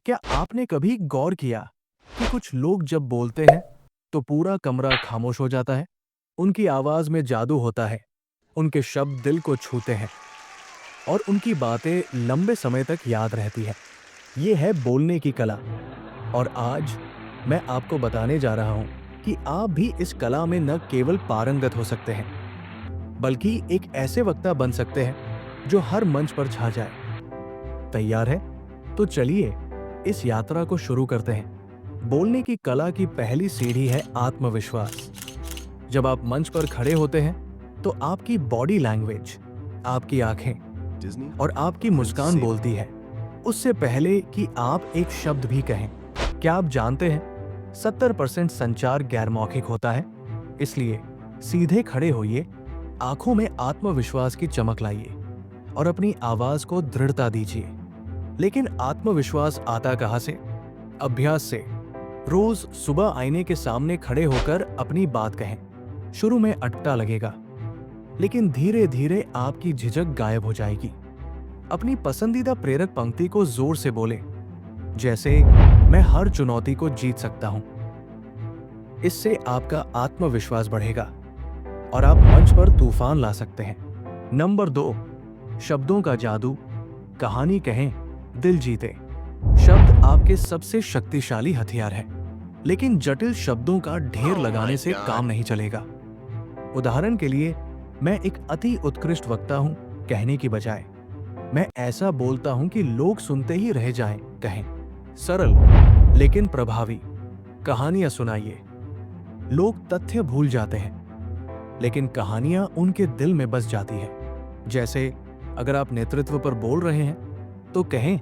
क्या आपने कभी गौर किया कि कुछ लोग जब बोलते हैं तो पूरा कमरा खामोश हो जाता है? उनकी आवाज में जादू होता है। उनके शब्द दिल को छूते हैं और उनकी बातें लंबे समय तक याद रहती है। ये है बोलने की कला। और आज मैं आपको बताने जा रहा हूं कि आप भी इस कला में न केवल पारंगत हो सकते हैं, बल्कि एक ऐसे वक्ता बन सकते हैं जो हर मंच पर छा जाए। तैयार है? तो चलिए इस यात्रा को शुरू करते हैं। बोलने की कला की पहली सीढ़ी है आत्मविश्वास। जब आप मंच पर खड़े होते हैं तो आपकी बॉडी लैंग्वेज, आपकी आंखें और आपकी मुस्कान बोलती है, उससे पहले कि आप एक शब्द भी कहें। क्या आप जानते हैं 70% संचार गैर मौखिक होता है? इसलिए सीधे खड़े होइए, आंखों में आत्मविश्वास की चमक लाइए और अपनी आवाज को दृढ़ता दीजिए। लेकिन आत्मविश्वास आता कहां से? अभ्यास से। रोज सुबह आईने के सामने खड़े होकर अपनी बात कहें। शुरू में अटपटा लगेगा, लेकिन धीरे धीरे आपकी झिझक गायब हो जाएगी। अपनी पसंदीदा प्रेरक पंक्ति को जोर से बोले, जैसे मैं हर चुनौती को जीत सकता हूं। इससे आपका आत्मविश्वास बढ़ेगा और आप मंच पर तूफान ला सकते हैं। नंबर 2, शब्दों का जादू। कहानी कहें, दिल जीते। शब्द आपके सबसे शक्तिशाली हथियार है, लेकिन जटिल शब्दों का ढेर लगाने से काम नहीं चलेगा। उदाहरण के लिए, मैं एक अति उत्कृष्ट वक्ता हूं कहने की बजाय मैं ऐसा बोलता हूं कि लोग सुनते ही रह जाएं कहें। सरल लेकिन प्रभावी। कहानियां सुनाइए। लोग तथ्य भूल जाते हैं, लेकिन कहानियां उनके दिल में बस जाती है। जैसे अगर आप नेतृत्व पर बोल रहे हैं तो कहें,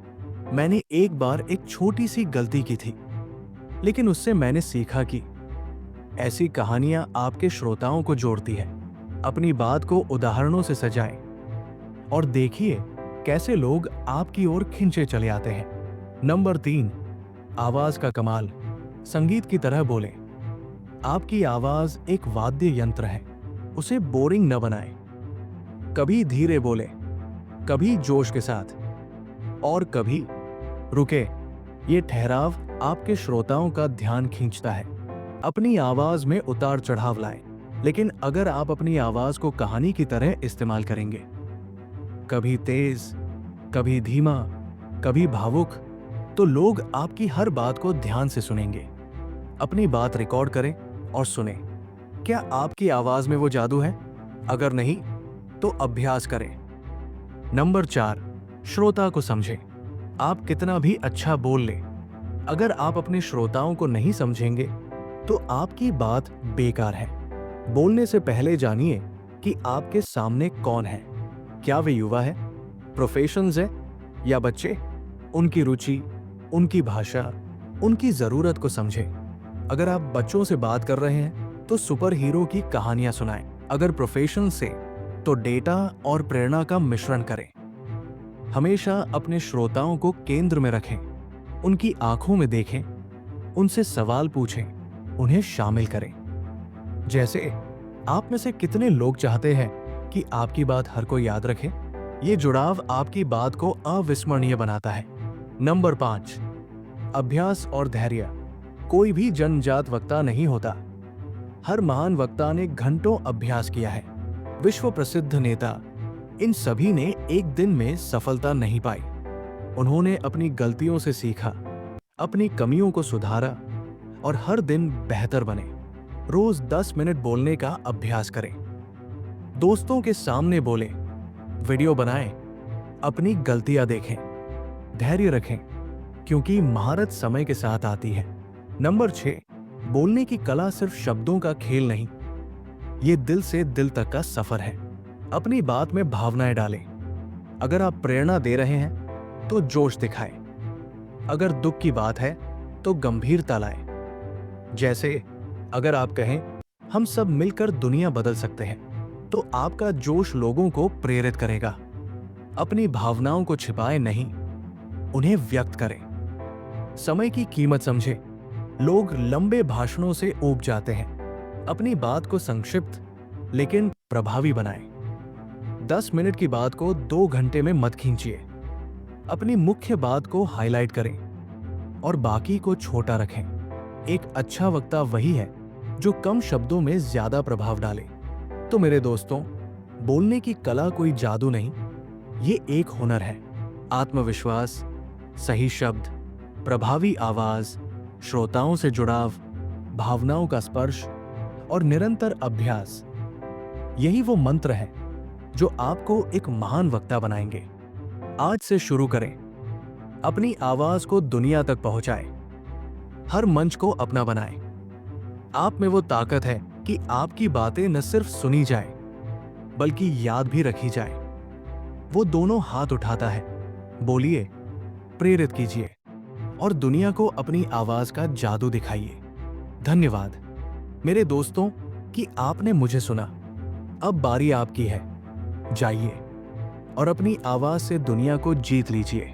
मैंने एक बार एक छोटी सी गलती की थी, लेकिन उससे मैंने सीखा कि। ऐसी कहानियां आपके श्रोताओं को जोड़ती है। अपनी बात को उदाहरणों से सजाएं और देखिए कैसे लोग आपकी ओर खिंचे चले आते हैं। नंबर 3, आवाज का कमाल। संगीत की तरह बोलें। आपकी आवाज एक वाद्य यंत्र है, उसे बोरिंग न बनाएं। कभी धीरे बोले, कभी जोश के साथ और कभी रुके। ये ठहराव आपके श्रोताओं का ध्यान खींचता है। अपनी आवाज में उतार चढ़ाव लाएं, लेकिन अगर आप अपनी आवाज को कहानी की तरह इस्तेमाल करेंगे, कभी तेज, कभी धीमा, कभी भावुक, तो लोग आपकी हर बात को ध्यान से सुनेंगे। अपनी बात रिकॉर्ड करें और सुनें। क्या आपकी आवाज में वो जादू है? अगर नहीं, तो अभ्यास करें। नंबर 4, श्रोता को समझें। आप कितना भी अच्छा बोल लें, अगर आप अपने श्रोताओं को नहीं समझेंगे तो आपकी बात बेकार है। बोलने से पहले जानिए कि आपके सामने कौन है। क्या वे युवा है, प्रोफेशनल्स है या बच्चे? उनकी रुचि, उनकी भाषा, उनकी जरूरत को समझें। अगर आप बच्चों से बात कर रहे हैं तो सुपर हीरो की कहानियां सुनाएं। अगर प्रोफेशनल से, तो डेटा और प्रेरणा का मिश्रण करें। हमेशा अपने श्रोताओं को केंद्र में रखें। उनकी आंखों में देखें, उनसे सवाल पूछें, उन्हें शामिल करें। जैसे, आप में से कितने लोग चाहते हैं कि आपकी बात हर कोई याद रखे? ये जुड़ाव आपकी बात को अविस्मरणीय बनाता है। नंबर 5, अभ्यास और धैर्य। कोई भी जन्मजात वक्ता नहीं होता। हर महान वक्ता ने घंटों अभ्यास किया है। विश्व प्रसिद्ध नेता, इन सभी ने एक दिन में सफलता नहीं पाई। उन्होंने अपनी गलतियों से सीखा, अपनी कमियों को सुधारा और हर दिन बेहतर बने। रोज 10 मिनट बोलने का अभ्यास करें। दोस्तों के सामने बोलें, वीडियो बनाएं, अपनी गलतियां देखें। धैर्य रखें, क्योंकि महारत समय के साथ आती है। नंबर 6, बोलने की कला सिर्फ शब्दों का खेल नहीं, ये दिल से दिल तक का सफर है। अपनी बात में भावनाएं डालें। अगर आप प्रेरणा दे रहे हैं तो जोश दिखाएं। अगर दुख की बात है तो गंभीरता लाएं। जैसे अगर आप कहें, हम सब मिलकर दुनिया बदल सकते हैं, तो आपका जोश लोगों को प्रेरित करेगा। अपनी भावनाओं को छिपाएं नहीं, उन्हें व्यक्त करें। समय की कीमत समझें। लोग लंबे भाषणों से ऊब जाते हैं। अपनी बात को संक्षिप्त लेकिन प्रभावी बनाएं। 10 मिनट की बात को 2 घंटे में मत खींचिए। अपनी मुख्य बात को हाईलाइट करें। और बाकी को छोटा रखें। एक अच्छा वक्ता वही है जो कम शब्दों में ज्यादा प्रभाव डाले। तो मेरे दोस्तों, बोलने की कला कोई जादू नहीं, ये एक हुनर है। आत्मविश्वास, सही शब्द, प्रभावी आवाज, श्रोताओं से जुड़ाव, भावनाओं का स्पर्श और निरंतर अभ्यास, यही वो मंत्र है जो आपको एक महान वक्ता बनाएंगे। आज से शुरू करें, अपनी आवाज को दुनिया तक पहुंचाएं, हर मंच को अपना बनाएं। आप में वो ताकत है कि आपकी बातें न सिर्फ सुनी जाए बल्कि याद भी रखी जाए। वो दोनों हाथ उठाता है। बोलिए, प्रेरित कीजिए और दुनिया को अपनी आवाज का जादू दिखाइए। धन्यवाद मेरे दोस्तों कि आपने मुझे सुना। अब बारी आपकी है। जाइए और अपनी आवाज से दुनिया को जीत लीजिए।